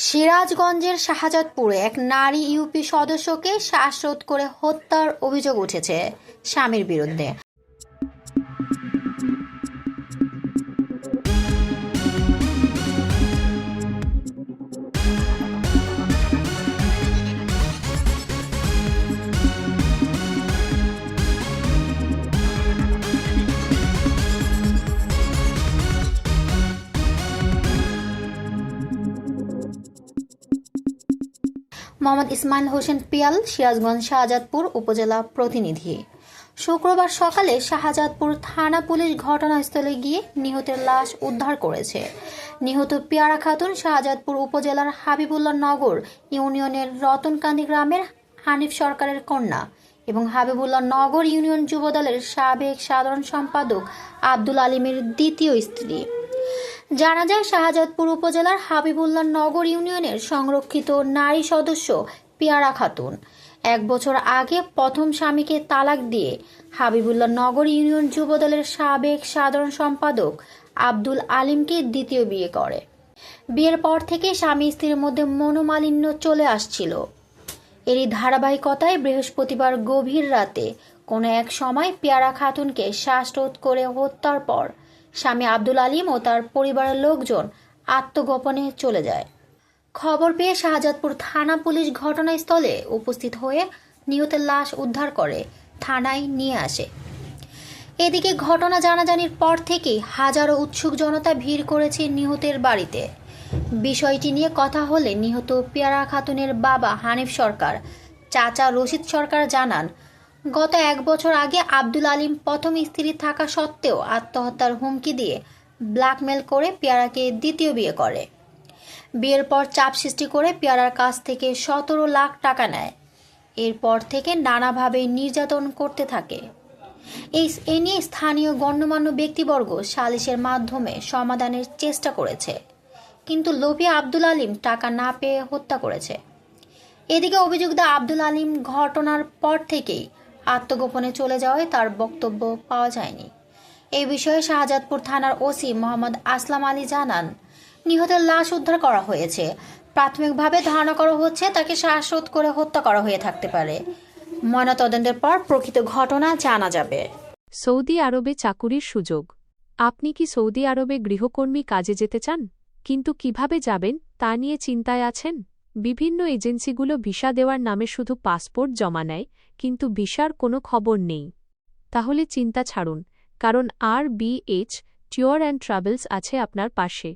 সিরাজগঞ্জের শাহজাদপুরে এক নারী ইউপি সদস্যকে শ্বাসরোধ করে হত্যার অভিযোগ উঠেছে স্বামীর বিরুদ্ধে। মোহাম্মদ ইসমাইল হোসেন পিয়াল, সিরাজগঞ্জ শাহজাদপুর উপজেলা প্রতিনিধি। শুক্রবার সকালে শাহজাদপুর থানা পুলিশ ঘটনাস্থলে গিয়ে নিহতের লাশ উদ্ধার করেছে। নিহত পিয়ারা খাতুন শাহজাদপুর উপজেলার হাবিবুল্লাহ নগর ইউনিয়নের রতনকান্দি গ্রামের হানিফ সরকারের কন্যা এবং হাবিবুল্লাহ নগর ইউনিয়ন যুবদলের সাবেক সাধারণ সম্পাদক আব্দুল আলিমের দ্বিতীয় স্ত্রী। জানা যায়, শাহজাদপুর উপজেলার হাবিবুল্লাহ নগর ইউনিয়নের সংরক্ষিত নারী সদস্য পিয়ারা খাতুন 1 বছর আগে প্রথম স্বামীকে তালাক দিয়ে হাবিবুল্লাহ নগর ইউনিয়ন যুবদলের সাবেক সাধারণ সম্পাদক আব্দুল আলিমকে দ্বিতীয় বিয়ে করে। বিয়ের পর থেকে স্বামী স্ত্রীর মধ্যে মনোমালিন্য চলে আসছিল। এরই ধারাবাহিকতায় বৃহস্পতিবার গভীর রাতে কোনো এক সময় পিয়ারা খাতুনকে শ্বাসরোধ করে হত্যার পর স্বামী আব্দুল আলিম ও তার পরিবারের লোকজন আত্মগোপনে চলে যায়। খবর পেয়ে শাহজাদপুর থানা পুলিশ ঘটনাস্থলে উপস্থিত হয়ে নিহতের লাশ উদ্ধার করে থানায় নিয়ে আসে। এদিকে ঘটনা জানাজানির পর থেকেই হাজারো উৎসুক জনতা ভিড় করেছে নিহতের বাড়িতে। বিষয়টি নিয়ে কথা হলে নিহত পিয়ারা খাতুনের বাবা হানিফ সরকার, চাচা রশিদ সরকার জানান, গত 1 বছর আগে আব্দুল আলিম প্রথম স্ত্রী থাকা সত্ত্বেও আত্মহত্যার হুমকি দিয়ে ব্ল্যাকমেল করে পিয়ারাকে দ্বিতীয় বিয়ে করে। বিয়ের পর চাপ সৃষ্টি করে পিয়ারার কাছ থেকে 17 লাখ টাকা নেয়। এরপর থেকে নানাভাবে নির্যাতন করতে থাকে। এ নিয়ে স্থানীয় গণ্যমান্য ব্যক্তিবর্গ সালিশের মাধ্যমে সমাধানের চেষ্টা করেছে, কিন্তু লোভী আব্দুল আলিম টাকা না পেয়ে হত্যা করেছে। এদিকে অভিযুক্ত আব্দুল আলিম ঘটনার পর থেকেই আত্মগোপনে চলে যাওয়ায় তার বক্তব্য পাওয়া যায়নি। এই বিষয়ে শাহজাদপুর থানার ওসি মোহাম্মদ আসলাম আলী জানান, নিহতের লাশ উদ্ধার করা হয়েছে। প্রাথমিকভাবে ধারণা করা হচ্ছে তাকে শ্বাসরোধ করে হত্যা করা হয়ে থাকতে পারে। ময়নাতদন্তের পর প্রকৃত ঘটনা জানা যাবে। সৌদি আরবে চাকুরির সুযোগ। আপনি কি সৌদি আরবে গৃহকর্মী কাজে যেতে চান, কিন্তু কিভাবে যাবেন তা নিয়ে চিন্তায় আছেন? বিভিন্ন এজেন্সিগুলো ভিসা দেওয়ার নামে শুধু পাসপোর্ট জমা নেয়, কিন্তু ভিসার কোনো খবর নেই। তাহলে চিন্তা ছাড়ুন, কারণ RBH ট্যুর অ্যান্ড ট্রাভেলস আছে আপনার পাশে।